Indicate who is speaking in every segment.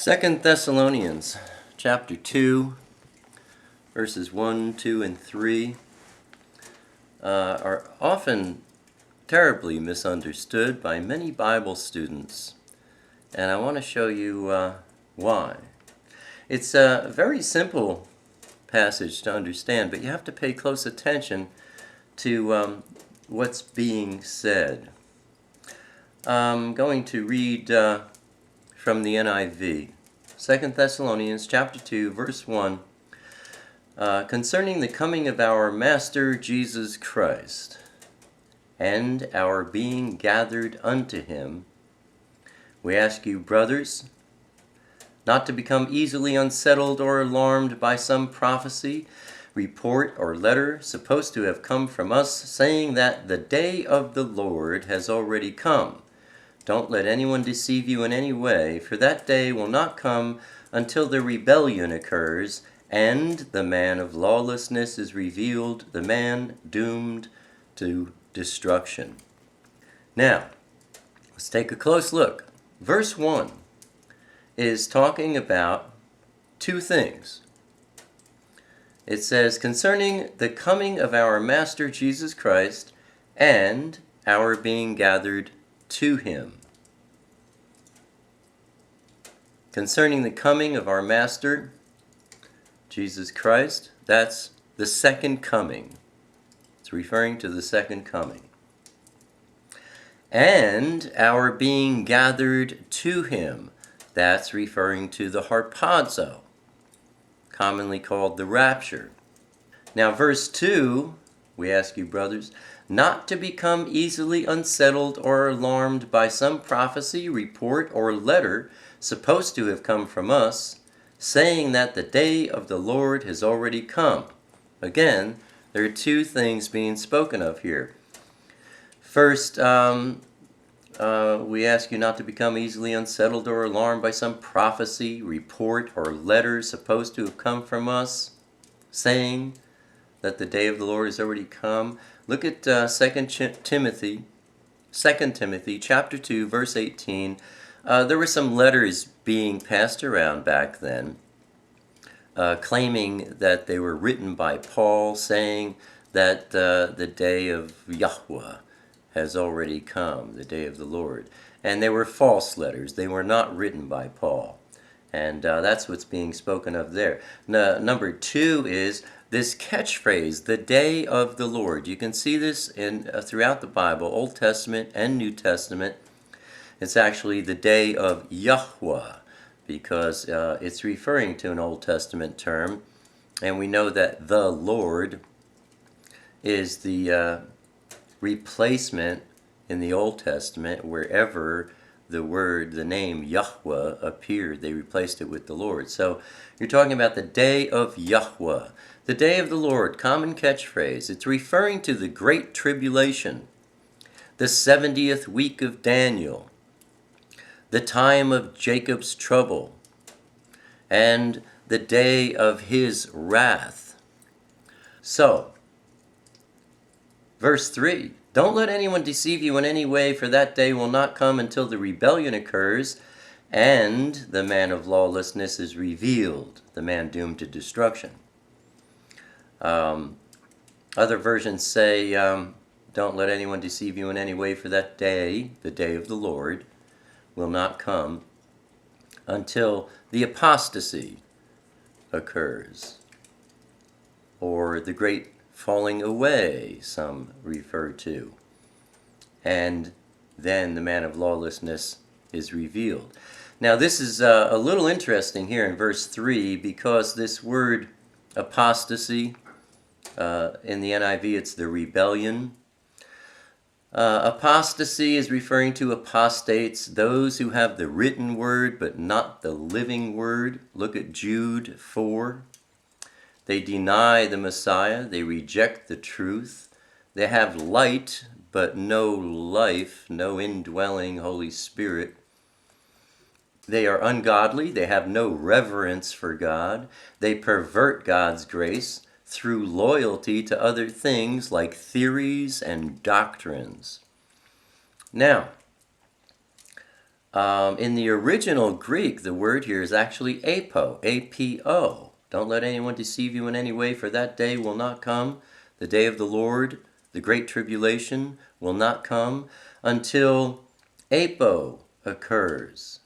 Speaker 1: 2 Thessalonians chapter 2, verses 1, 2, and 3 are often terribly misunderstood by many Bible students, and I want to show you why. It's a very simple passage to understand, but you have to pay close attention to what's being said. I'm going to read from the NIV. 2 Thessalonians chapter 2, verse 1, concerning the coming of our Master Jesus Christ, and our being gathered unto him, we ask you, brothers, not to become easily unsettled or alarmed by some prophecy, report, or letter supposed to have come from us, saying that the day of the Lord has already come. Don't let anyone deceive you in any way, for that day will not come until the rebellion occurs, and the man of lawlessness is revealed, the man doomed to destruction. Now, let's take a close look. Verse 1 is talking about two things. It says, concerning the coming of our Master Jesus Christ and our being gathered to him. Concerning the coming of our Master Jesus Christ, that's the second coming. It's referring to the second coming. And our being gathered to him, that's referring to the harpazo, commonly called the rapture. Now verse 2, we ask you, brothers, not to become easily unsettled or alarmed by some prophecy, report, or letter supposed to have come from us, saying that the day of the Lord has already come. Again, there are two things being spoken of here. First, we ask you not to become easily unsettled or alarmed by some prophecy, report, or letter supposed to have come from us, saying that the day of the Lord has already come. Look at 2 Timothy chapter 2, verse 18. There were some letters being passed around back then, claiming that they were written by Paul, saying that the day of Yahweh has already come, the day of the Lord. And they were false letters. They were not written by Paul. And that's what's being spoken of there. Number 2 is this catchphrase, the day of the Lord. You can see this in throughout the Bible, Old Testament and New Testament. It's actually the day of Yahweh, because it's referring to an Old Testament term. And we know that the Lord is the replacement in the Old Testament. Wherever the name Yahweh appeared, they replaced it with the Lord. So you're talking about the day of Yahweh. The day of the Lord, common catchphrase. It's referring to the Great Tribulation, the 70th week of Daniel, the time of Jacob's trouble, and the day of his wrath. So, verse 3, don't let anyone deceive you in any way, for that day will not come until the rebellion occurs, and the man of lawlessness is revealed, the man doomed to destruction. Other versions say, don't let anyone deceive you in any way, for that day, the day of the Lord, will not come until the apostasy occurs, or the great falling away, some refer to, and then the man of lawlessness is revealed. Now this is a little interesting here in verse 3, because this word apostasy, in the NIV it's the rebellion. Apostasy is referring to apostates, those who have the written word but not the living word. Look at Jude 4. They deny the Messiah, they reject the truth, they have light but no life, no indwelling Holy Spirit. They are ungodly, they have no reverence for God, they pervert God's grace through loyalty to other things like theories and doctrines. Now, In the original Greek, the word here is actually apo, A-P-O. Don't let anyone deceive you in any way, for that day will not come, the day of the Lord, the great tribulation, will not come until apo occurs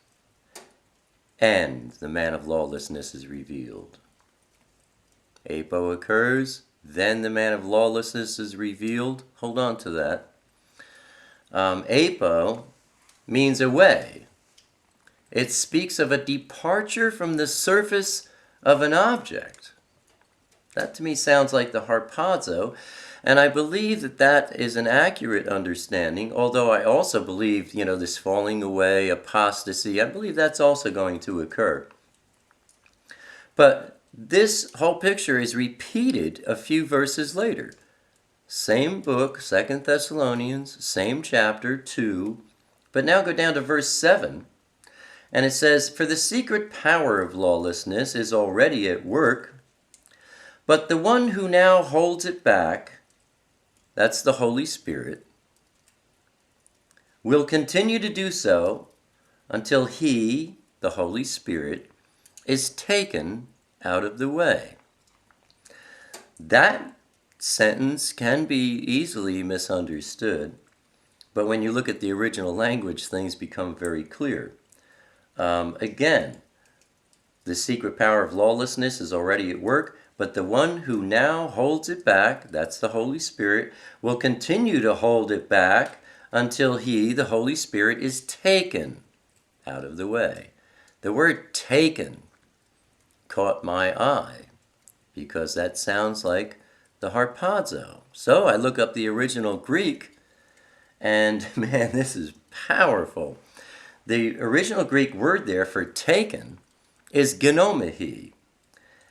Speaker 1: and the man of lawlessness is revealed. Apo occurs, then the man of lawlessness is revealed. Hold on to that. Apo means away. It speaks of a departure from the surface of an object. That to me sounds like the harpazo, and I believe that that is an accurate understanding, although I also believe, this falling away, apostasy, I believe that's also going to occur. But this whole picture is repeated a few verses later. Same book, 2 Thessalonians, same chapter, 2, but now go down to verse 7. And it says, "For the secret power of lawlessness is already at work, but the one who now holds it back," that's the Holy Spirit, "will continue to do so until he," the Holy Spirit, "is taken out of the way." That sentence can be easily misunderstood, but when you look at the original language, things become very clear. Again, the secret power of lawlessness is already at work, but the one who now holds it back, that's the Holy Spirit, will continue to hold it back until he, the Holy Spirit, is taken out of the way. The word taken caught my eye because that sounds like the harpazo. So I look up the original Greek, and man, this is powerful. The original Greek word there for taken is genomihi,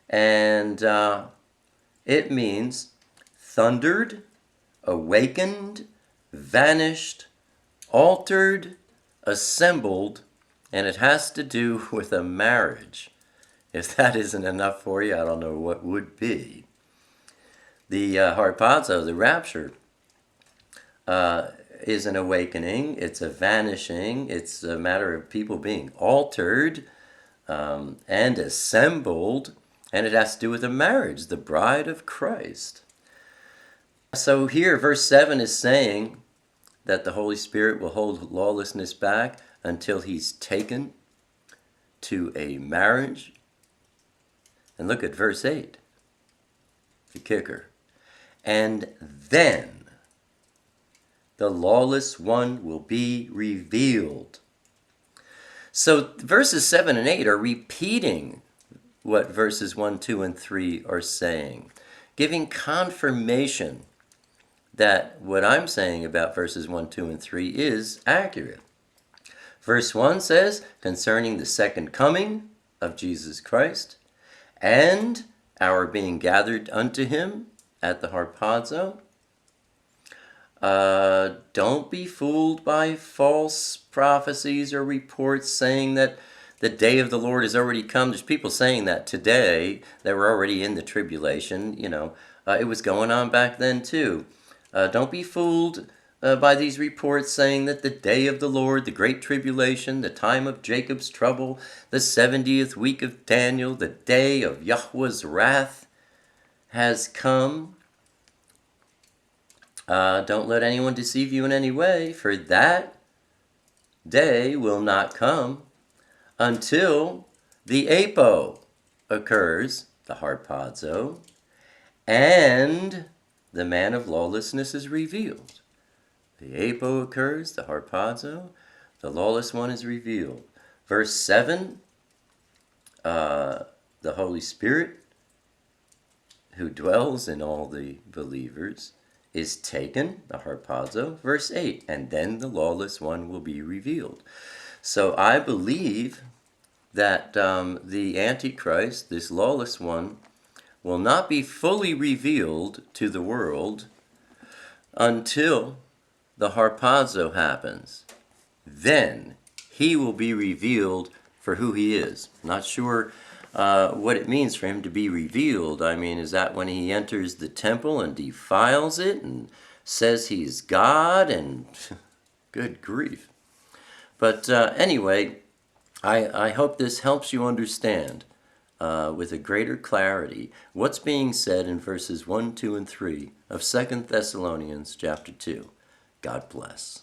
Speaker 1: and it means thundered, awakened, vanished, altered, assembled, and it has to do with a marriage. If that isn't enough for you, I don't know what would be. The harpazo, the rapture, is an awakening, it's a vanishing, it's a matter of people being altered and assembled, and it has to do with a marriage, the bride of Christ. So here, verse 7 is saying that the Holy Spirit will hold lawlessness back until he's taken to a marriage. And look at verse 8, the kicker. "And then the lawless one will be revealed." So verses 7 and 8 are repeating what verses 1, 2, and 3 are saying, giving confirmation that what I'm saying about verses 1, 2, and 3 is accurate. Verse 1 says, "Concerning the second coming of Jesus Christ and our being gathered unto him at the harpazo." Don't be fooled by false prophecies or reports saying that the day of the Lord has already come. There's people saying that today that were already in the tribulation. It was going on back then too. Don't be fooled by these reports saying that the day of the Lord, the great tribulation, the time of Jacob's trouble, the 70th week of Daniel, the day of Yahweh's wrath has come. Don't let anyone deceive you in any way, for that day will not come until the apo occurs, the harpazo, and the man of lawlessness is revealed. The apo occurs, the harpazo, the lawless one is revealed. Verse 7, the Holy Spirit, who dwells in all the believers, is taken, the harpazo. Verse 8, and then the lawless one will be revealed. So I believe that the Antichrist, this lawless one, will not be fully revealed to the world until the harpazo happens. Then he will be revealed for who he is. Not sure what it means for him to be revealed. I mean, is that when he enters the temple and defiles it and says he's God and good grief. But anyway, I hope this helps you understand with a greater clarity what's being said in verses 1, 2, and 3 of 2 Thessalonians chapter 2. God bless.